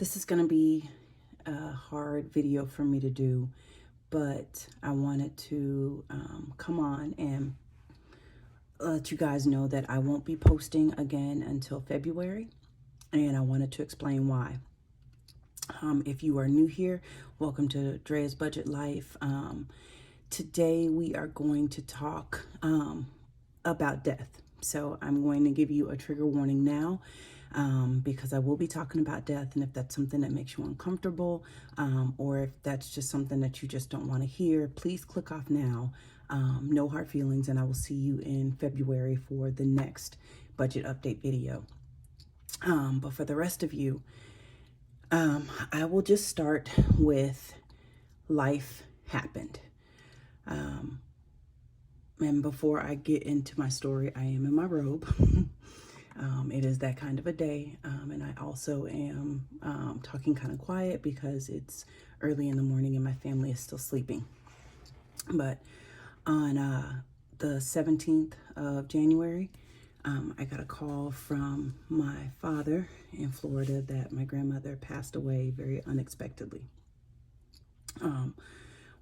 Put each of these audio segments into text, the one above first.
This is going to be a hard video for me to do, but I wanted to come on and let you guys know that I won't be posting again until February, and I wanted to explain why. If you are new here, welcome to Drea's Budget Life. Today we are going to talk about death. So I'm going to give you a trigger warning now, because I will be talking about death, and if that's something that makes you uncomfortable, or if that's just something that you just don't want to hear, please click off now. No hard feelings, and I will see you in February for the next budget update video. But for the rest of you, I will just start with life happened. And before I get into my story, I am in my robe. It is that kind of a day, and I also am talking kind of quiet because it's early in the morning and my family is still sleeping. But on the 17th of January, I got a call from my father in Florida that my grandmother passed away very unexpectedly.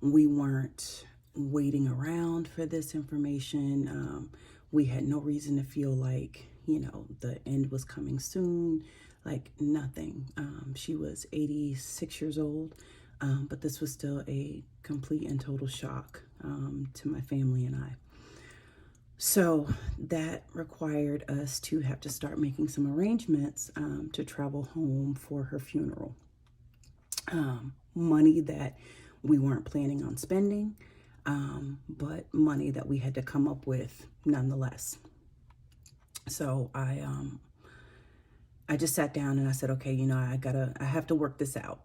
We weren't waiting around for this information. We had no reason to feel like, the end was coming soon, like nothing. She was 86 years old, but this was still a complete and total shock to my family and I. So that required us to have to start making some arrangements to travel home for her funeral. Money that we weren't planning on spending, but money that we had to come up with nonetheless. So I just sat down and I said, okay, I have to work this out,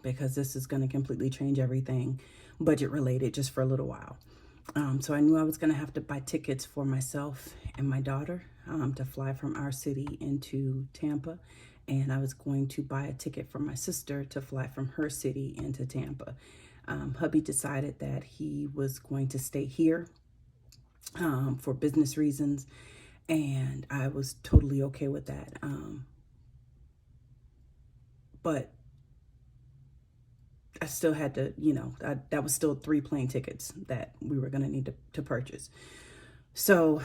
because this is going to completely change everything budget related just for a little while. So I knew I was going to have to buy tickets for myself and my daughter to fly from our city into Tampa. And I was going to buy a ticket for my sister to fly from her city into Tampa. Hubby decided that he was going to stay here for business reasons, and I was totally okay with that. But I still had to, that was still 3 plane tickets that we were going to need to purchase. So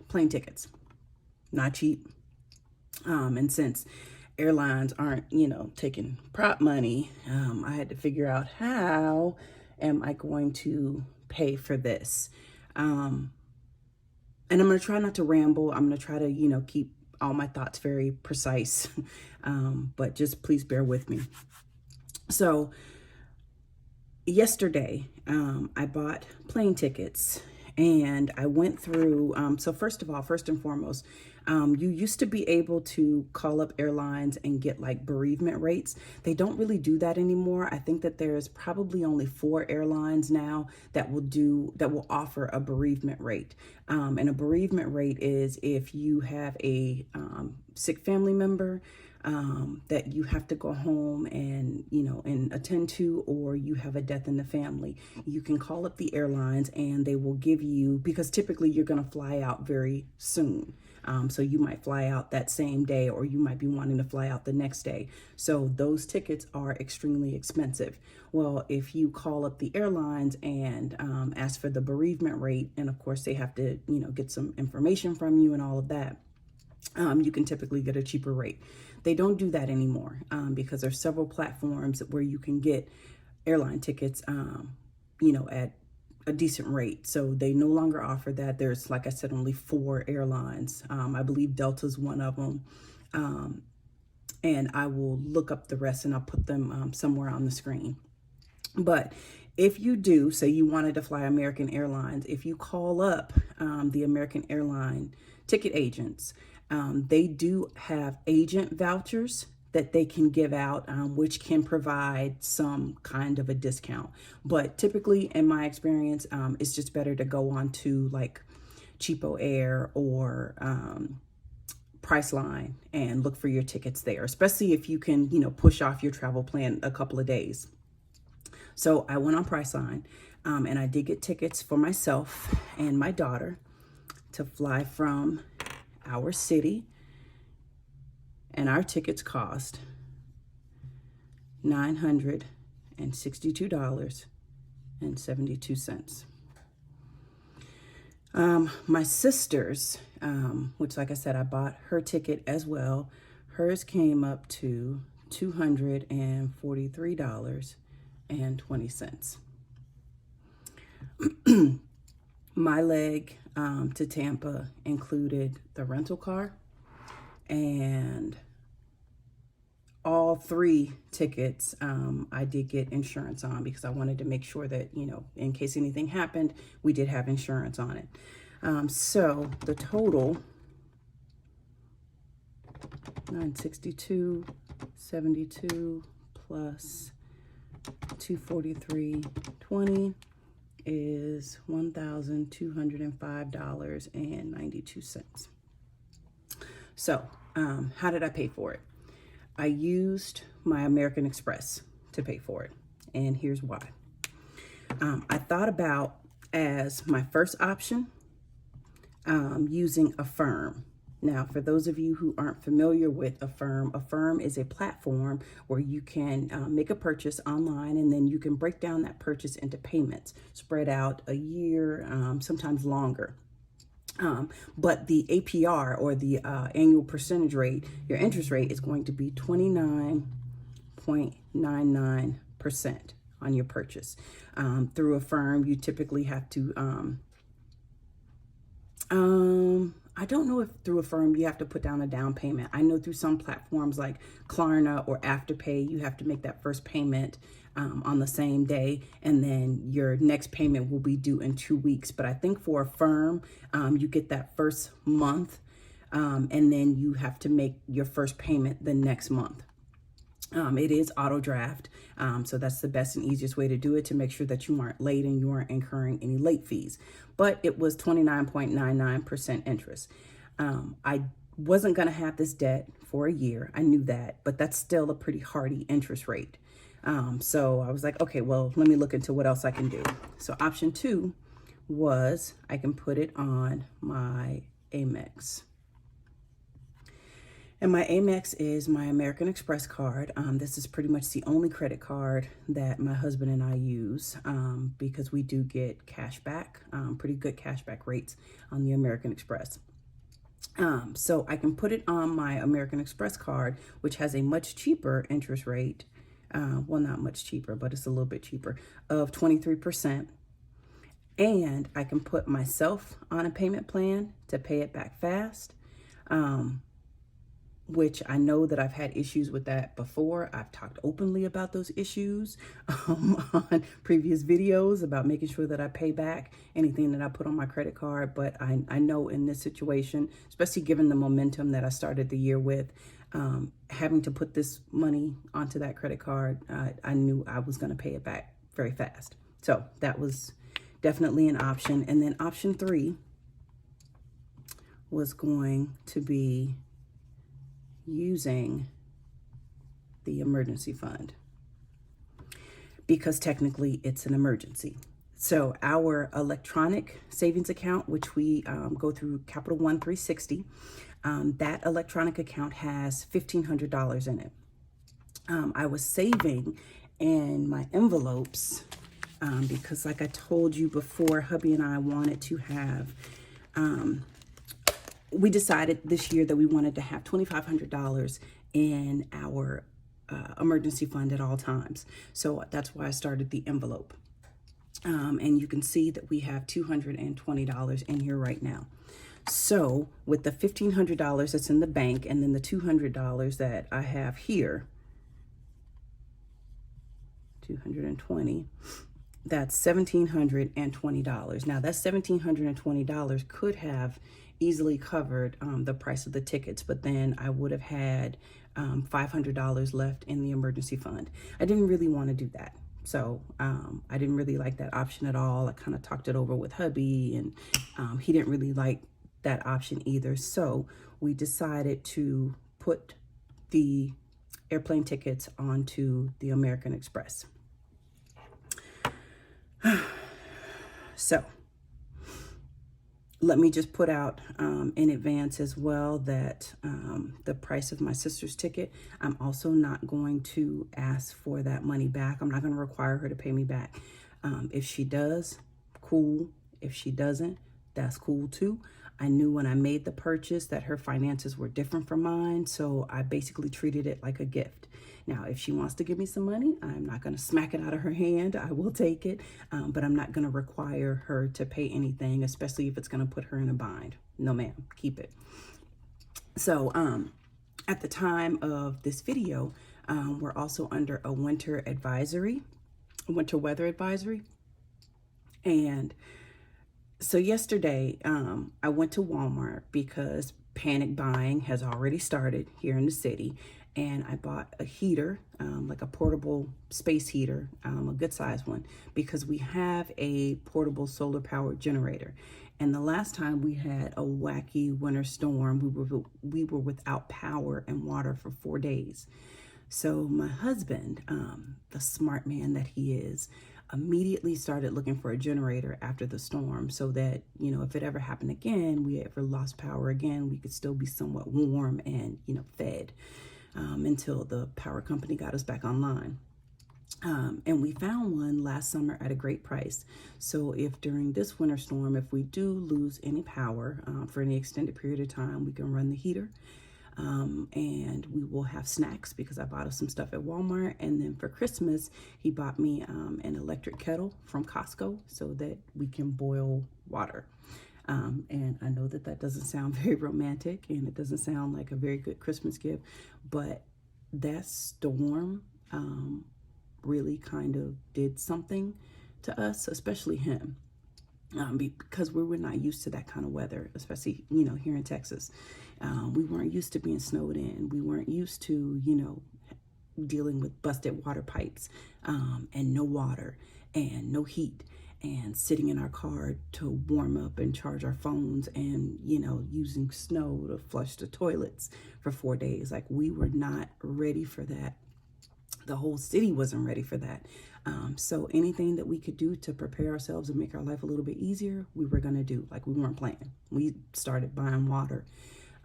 plane tickets, not cheap. And since airlines aren't, taking prop money, I had to figure out how am I going to pay for this. And I'm going to try not to ramble. I'm going to try to, keep all my thoughts very precise, but just please bear with me. So yesterday, I bought plane tickets and I went through, so first and foremost, you used to be able to call up airlines and get like bereavement rates. They don't really do that anymore. I think that there's probably only 4 airlines now that will offer a bereavement rate. And a bereavement rate is if you have a sick family member that you have to go home and, and attend to, or you have a death in the family, you can call up the airlines and they will give you, because typically you're going to fly out very soon. So you might fly out that same day, or you might be wanting to fly out the next day. So those tickets are extremely expensive. Well, if you call up the airlines and ask for the bereavement rate, and of course they have to, get some information from you and all of that, you can typically get a cheaper rate. They don't do that anymore because there's several platforms where you can get airline tickets, at a decent rate. So they no longer offer that. There's, like I said, only 4 airlines. I believe Delta's one of them. And I will look up the rest and I'll put them somewhere on the screen. But if you do, say you wanted to fly American Airlines, if you call up the American Airline ticket agents, they do have agent vouchers that they can give out, which can provide some kind of a discount. But typically, in my experience, it's just better to go on to like Cheapo Air or Priceline and look for your tickets there, especially if you can, push off your travel plan a couple of days. So I went on Priceline and I did get tickets for myself and my daughter to fly from our city, and our tickets cost $962.72. My sister's, which like I said, I bought her ticket as well. Hers came up to $243.20. My leg to Tampa included the rental car, and all 3 tickets I did get insurance on because I wanted to make sure that, you know, in case anything happened, we did have insurance on it. So the total, $962.72 plus $243.20 is $1,205.92. So how did I pay for it? I used my American Express to pay for it, and here's why. I thought about, as my first option, using Affirm. Now, for those of you who aren't familiar with Affirm is a platform where you can make a purchase online, and then you can break down that purchase into payments, spread out a year, sometimes longer. But the APR, or the annual percentage rate, your interest rate, is going to be 29.99% on your purchase. Through Affirm, you typically have to, I don't know if through Affirm you have to put down a down payment. I know through some platforms like Klarna or Afterpay, you have to make that first payment on the same day, and then your next payment will be due in 2 weeks. But I think for Affirm, you get that first month, and then you have to make your first payment the next month. It is auto draft, so that's the best and easiest way to do it, to make sure that you aren't late and you aren't incurring any late fees. But it was 29.99% interest. I wasn't going to have this debt for a year. I knew that, but that's still a pretty hearty interest rate. So I was like, okay, well, let me look into what else I can do. So option 2 was I can put it on my Amex. And my Amex is my American Express card. This is pretty much the only credit card that my husband and I use, because we do get cash back, pretty good cash back rates on the American Express. So I can put it on my American Express card, which has a much cheaper interest rate. Well, not much cheaper, but it's a little bit cheaper, of 23%. And I can put myself on a payment plan to pay it back fast. Which I know that I've had issues with that before. I've talked openly about those issues on previous videos about making sure that I pay back anything that I put on my credit card. But I know in this situation, especially given the momentum that I started the year with, having to put this money onto that credit card, I knew I was going to pay it back very fast. So that was definitely an option. And then option 3 was going to be using the emergency fund, because technically it's an emergency. So our electronic savings account, which we go through Capital One 360, that electronic account has $1,500 in it. I was saving in my envelopes because, like I told you before, hubby and I wanted to have we decided this year that we wanted to have $2,500 in our emergency fund at all times. So that's why I started the envelope. And you can see that we have $220 in here right now. So with the $1,500 that's in the bank, and then the $200 that I have here, 220, that's $1,720. Now that $1,720 could have easily covered the price of the tickets, but then I would have had $500 left in the emergency fund. I didn't really want to do that. So I didn't really like that option at all. I kind of talked it over with hubby, and he didn't really like that option either. So we decided to put the airplane tickets onto the American Express. So let me just put out in advance as well that the price of my sister's ticket, I'm also not going to ask for that money back. I'm not going to require her to pay me back. If she does, cool. If she doesn't, that's cool too. I knew when I made the purchase that her finances were different from mine, so I basically treated it like a gift. Now, if she wants to give me some money, I'm not going to smack it out of her hand. I will take it, but I'm not going to require her to pay anything, especially if it's going to put her in a bind. No, ma'am, keep it. So at the time of this video, we're also under a winter weather advisory. And so yesterday, I went to Walmart because panic buying has already started here in the city. And I bought a heater, like a portable space heater, a good size one, because we have a portable solar powered generator. And the last time we had a wacky winter storm, we were without power and water for 4 days. So my husband, the smart man that he is, immediately started looking for a generator after the storm so that, you know, if it ever happened again, we ever lost power again, we could still be somewhat warm and, you know, fed. Until the power company got us back online. And we found one last summer at a great price. So if during this winter storm, if we do lose any power for any extended period of time, we can run the heater. And we will have snacks because I bought us some stuff at Walmart. And then for Christmas, he bought me an electric kettle from Costco so that we can boil water. And I know that doesn't sound very romantic and it doesn't sound like a very good Christmas gift, but that storm really kind of did something to us, especially him, because we were not used to that kind of weather, especially, you know, here in Texas. We weren't used to being snowed in. We weren't used to, you know, dealing with busted water pipes and no water and no heat. And sitting in our car to warm up and charge our phones and, you know, using snow to flush the toilets for 4 days. Like, we were not ready for that. The whole city wasn't ready for that. So anything that we could do to prepare ourselves and make our life a little bit easier, we were going to do. Like, we weren't playing. We started buying water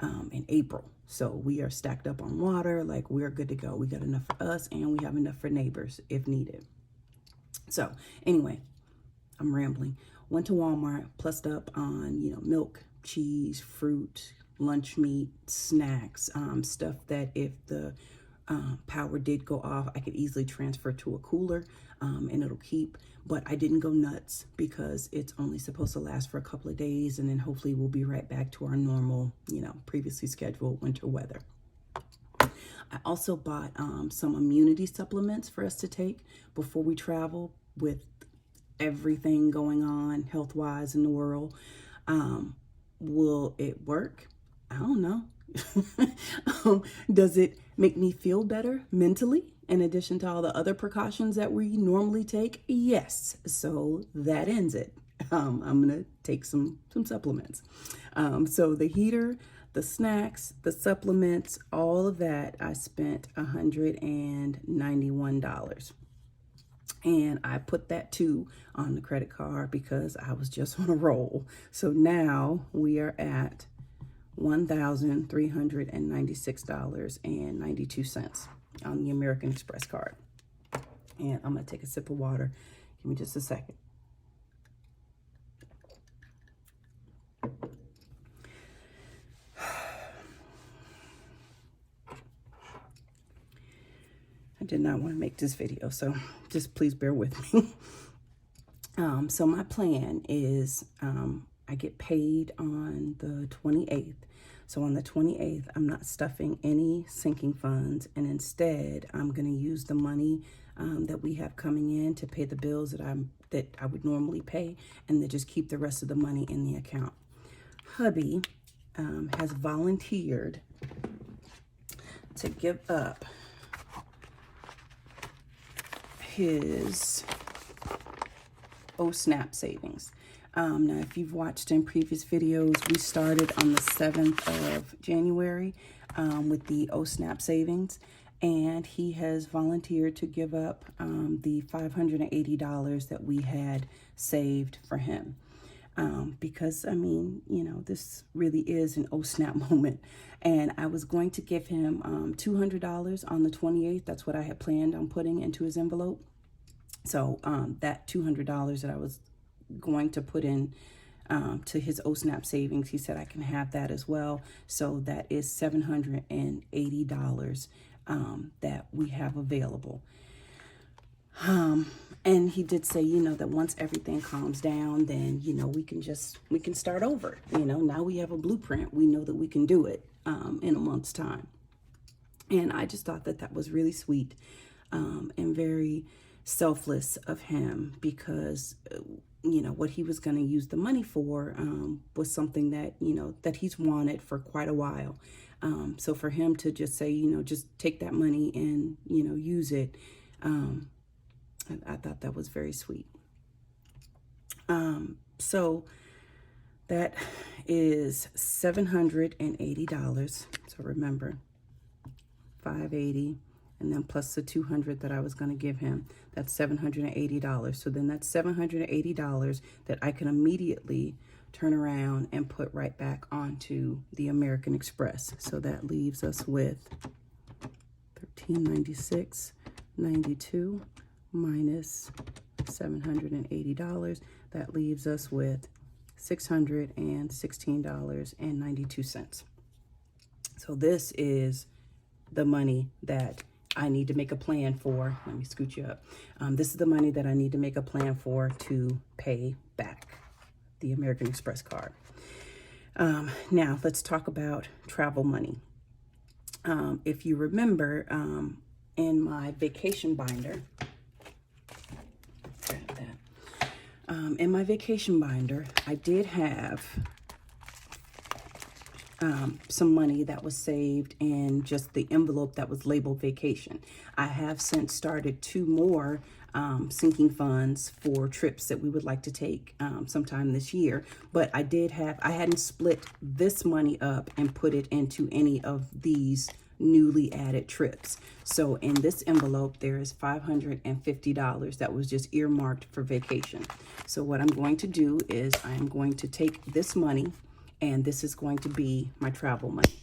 in April. So we are stacked up on water. Like, we're good to go. We got enough for us and we have enough for neighbors if needed. So anyway, I'm rambling. Went to Walmart, plussed up on, you know, milk, cheese, fruit, lunch meat, snacks, stuff that if the power did go off, I could easily transfer to a cooler and it'll keep. But I didn't go nuts because it's only supposed to last for a couple of days and then hopefully we'll be right back to our normal, you know, previously scheduled winter weather. I also bought some immunity supplements for us to take before we travel with everything going on health-wise in the world. Will it work? I don't know. Does it make me feel better mentally in addition to all the other precautions that we normally take? Yes. So that ends it. I'm gonna take some supplements. So the heater, the snacks, the supplements, all of that, I spent $191. And I put that too on the credit card because I was just on a roll. So now we are at $1,396.92 on the American Express card. And I'm going to take a sip of water. Give me just a second. I did not want to make this video, so just please bear with me. So my plan is I get paid on the 28th. So on the 28th, I'm not stuffing any sinking funds, and instead I'm going to use the money that we have coming in to pay the bills that I would normally pay, and then just keep the rest of the money in the account. Hubby has volunteered to give up his OSNAP savings. Now, if you've watched in previous videos, we started on the 7th of January with the OSNAP savings, and he has volunteered to give up the $580 that we had saved for him. because, I mean, you know, this really is an oh snap moment. And I was going to give him $200 on the 28th. That's what I had planned on putting into his envelope. So that $200 that I was going to put in to his oh snap savings, he said I can have that as well. So that is $780 that we have available. And he did say, you know, that once everything calms down, then, you know, we can start over. You know, now we have a blueprint. We know that we can do it in a month's time. And I just thought that that was really sweet and very selfless of him, because, you know, what he was going to use the money for was something that, you know, that he's wanted for quite a while. So for him to just say, you know, just take that money and, you know, use it, I thought that was very sweet. So that is $780. So remember, $580, and then plus the $200 that I was going to give him. That's $780. So then that's $780 that I can immediately turn around and put right back onto the American Express. So that leaves us with $1396.92 minus $780. That leaves us with $616.92. So this is the money that I need to make a plan for. Let me scoot you up. This is the money that I need to make a plan for to pay back the American Express card. Now let's talk about travel money. If you remember, in my vacation binder, in my vacation binder, I did have some money that was saved in just the envelope that was labeled vacation. I have since started 2 more sinking funds for trips that we would like to take sometime this year. But I hadn't split this money up and put it into any of these newly added trips. So in this envelope, there is $550 that was just earmarked for vacation. So what I'm going to do is I'm going to take this money, and this is going to be my travel money.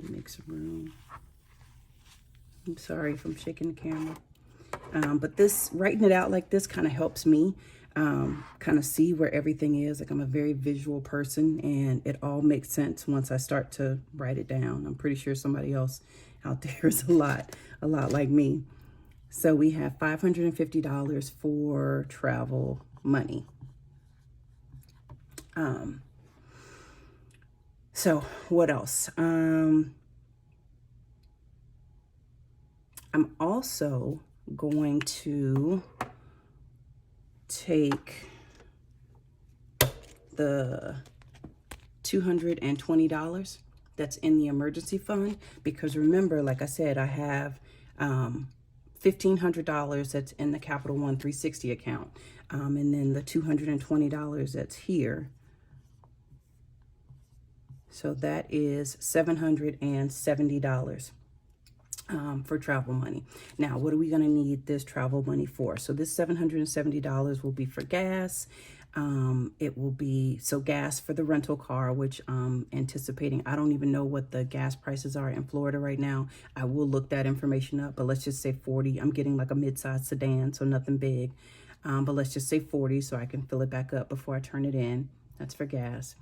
Make some room. I'm sorry if I'm shaking the camera. But this, writing it out like this kind of helps me kind of see where everything is. Like, I'm a very visual person, and it all makes sense once I start to write it down. I'm pretty sure somebody else out there is a lot like me. So we have $550 for travel money. So what else? I'm also going to take the $220 that's in the emergency fund, because remember, like I said, I have $1,500 that's in the Capital One 360 account, and then the $220 that's here. So that is $770 for travel money. Now, what are we going to need this travel money for? So this $770 will be for gas. It will be, so gas for the rental car, which I'm anticipating. I don't even know what the gas prices are in Florida right now. I will look that information up, but let's just say 40. I'm getting like a mid-sized sedan, so nothing big. But let's just say 40 so I can fill it back up before I turn it in. That's for gas.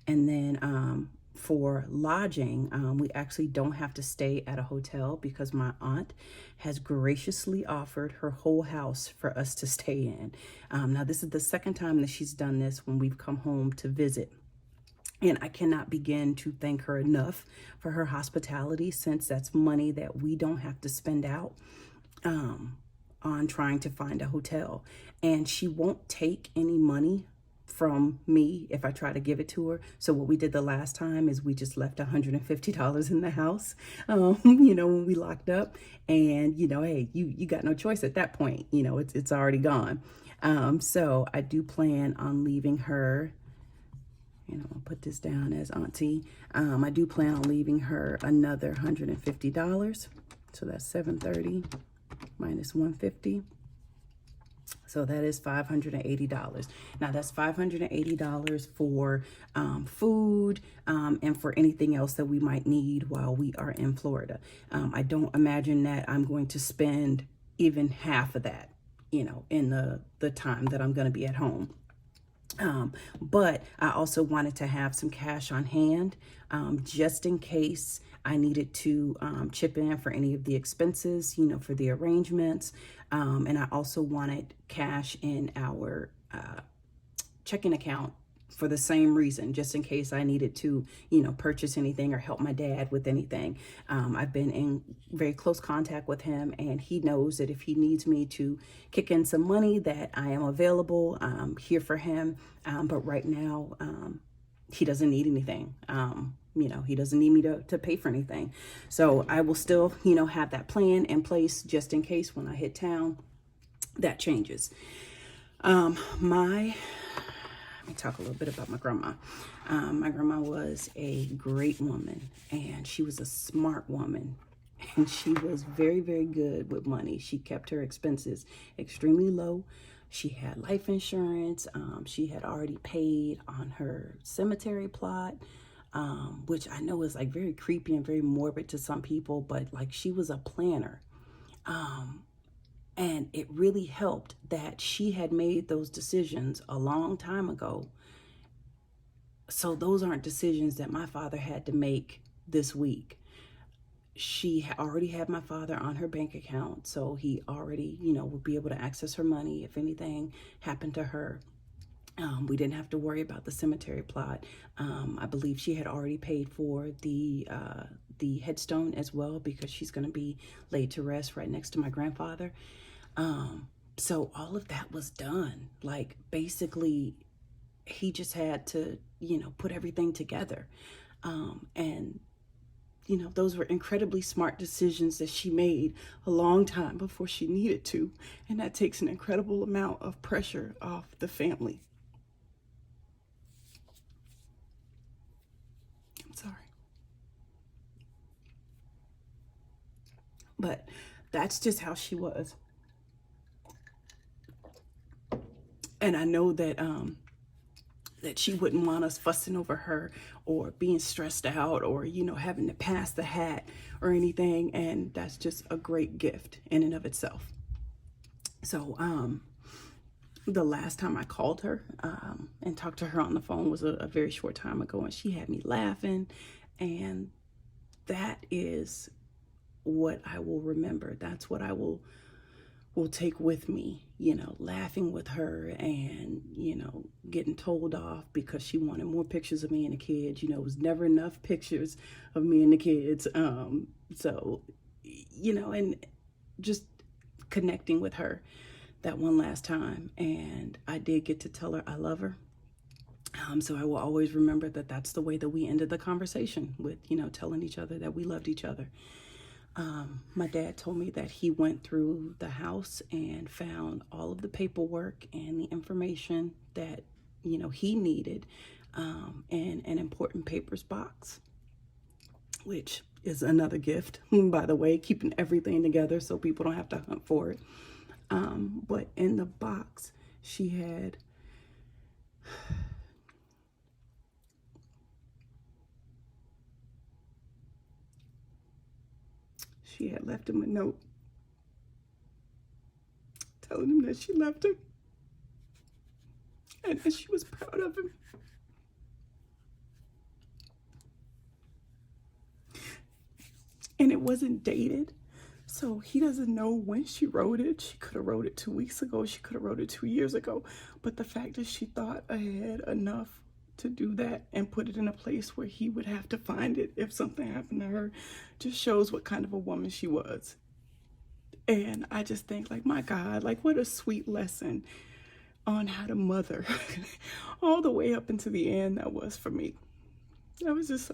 And then for lodging, we actually don't have to stay at a hotel because my aunt has graciously offered her whole house for us to stay in. Now, this is the second time that she's done this when we've come home to visit. And I cannot begin to thank her enough for her hospitality, since that's money that we don't have to spend out on trying to find a hotel. And she won't take any money from me if I try to give it to her. So what we did the last time is we just left $150 in the house, you know, when we locked up, and, you know, hey, you got no choice at that point, you know, it's already gone. So I do plan on leaving her And I'm gonna put this down as Auntie. I do plan on leaving her another $150. So that's $730 minus 150. So that is $580. Now that's $580 for food and for anything else that we might need while we are in Florida. I don't imagine that I'm going to spend even half of that, you know, in the time that I'm going to be at home. But I also wanted to have some cash on hand just in case I needed to chip in for any of the expenses, you know, for the arrangements. And I also wanted cash in our checking account for the same reason, just in case I needed to, you know, purchase anything or help my dad with anything. I've been in very close contact with him, and he knows that if he needs me to kick in some money, that I am available here for him. But right now, he doesn't need anything. You know, he doesn't need me to pay for anything. So I will still, you know, have that plan in place just in case when I hit town, that changes. Let me talk a little bit about my grandma. My grandma was a great woman, and she was a smart woman, and she was very, very good with money. She kept her expenses extremely low. She had life insurance. She had already paid on her cemetery plot, which I know is like very creepy and very morbid to some people, but like she was a planner. And it really helped that she had made those decisions a long time ago. So those aren't decisions that my father had to make this week. She already had my father on her bank account, so he already, you know, would be able to access her money if anything happened to her. We didn't have to worry about the cemetery plot. I believe she had already paid for the headstone as well, because she's going to be laid to rest right next to my grandfather. So all of that was done. Like basically he just had to, you know, put everything together. And, you know, those were incredibly smart decisions that she made a long time before she needed to. And that takes an incredible amount of pressure off the family. I'm sorry. But that's just how she was. And I know that that she wouldn't want us fussing over her or being stressed out or, you know, having to pass the hat or anything. And that's just a great gift in and of itself. So the last time I called her and talked to her on the phone was a very short time ago, and she had me laughing. And that is what I will remember. That's what I will take with me, you know, laughing with her and, you know, getting told off because she wanted more pictures of me and the kids. You know, it was never enough pictures of me and the kids. So, you know, and just connecting with her that one last time. And I did get to tell her I love her. So I will always remember that that's the way that we ended the conversation, with, you know, telling each other that we loved each other. My dad told me that he went through the house and found all of the paperwork and the information that, you know, he needed in an important papers box, which is another gift, by the way, keeping everything together so people don't have to hunt for it. But in the box, she had left him a note telling him that she loved him and that she was proud of him. And it wasn't dated, so he doesn't know when she wrote it. She could have wrote it 2 weeks ago. She could have wrote it 2 years ago. But the fact that she thought ahead enough to do that and put it in a place where he would have to find it if something happened to her just shows what kind of a woman she was. And I just think, like, my God, like, what a sweet lesson on how to mother all the way up into the end that was for me. That was just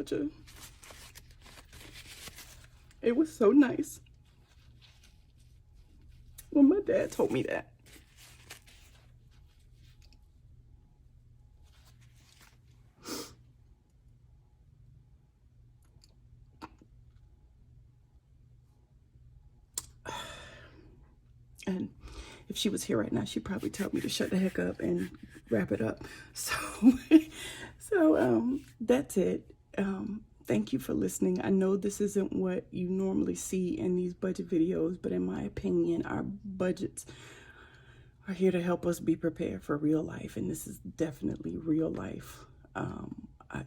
it was so nice when my dad told me that. if she was here right now, she'd probably tell me to shut the heck up and wrap it up. So, that's it. Thank you for listening. I know this isn't what you normally see in these budget videos, but in my opinion, our budgets are here to help us be prepared for real life. And this is definitely real life. I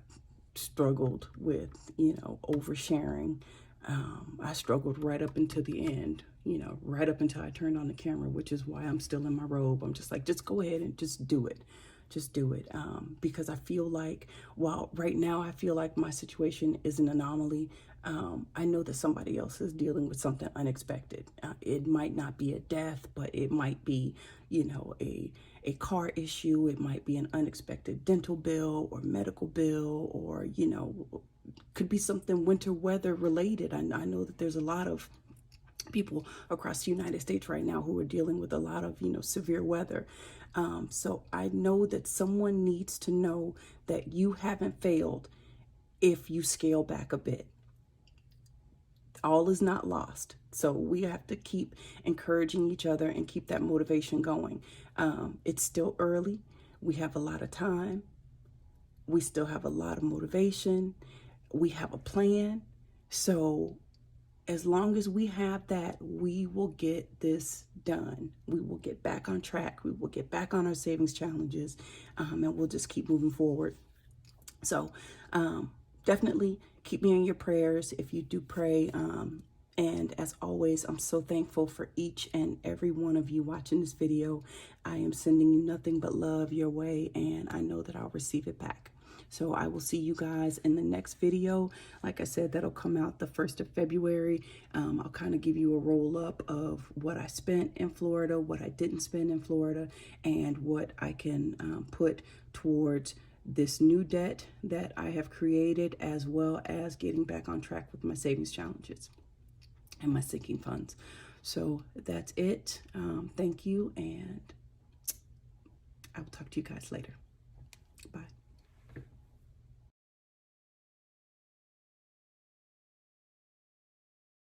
struggled with, oversharing. I struggled right up until the end, right up until I turned on the camera, which is why I'm still in my robe. I'm just like, just go ahead and just do it. Just do it. Because I feel like, while right now I feel like my situation is an anomaly, I know that somebody else is dealing with something unexpected. It might not be a death, but it might be, a car issue. It might be an unexpected dental bill or medical bill, or, could be something winter weather related. I know that there's a lot of people across the United States right now who are dealing with a lot of, severe weather. So I know that someone needs to know that you haven't failed if you scale back a bit. All is not lost. So we have to keep encouraging each other and keep that motivation going. It's still early. We have a lot of time. We still have a lot of motivation. We have a plan. So as long as we have that, we will get this done. We will get back on track. We will get back on our savings challenges, and we'll just keep moving forward. So definitely keep me in your prayers if you do pray. And as always, I'm so thankful for each and every one of you watching this video. I am sending you nothing but love your way, and I know that I'll receive it back. So I will see you guys in the next video. Like I said, that'll come out the 1st of February. I'll kind of give you a roll up of what I spent in Florida, what I didn't spend in Florida, and what I can put towards this new debt that I have created, as well as getting back on track with my savings challenges and my sinking funds. So that's it. Thank you, and I will talk to you guys later.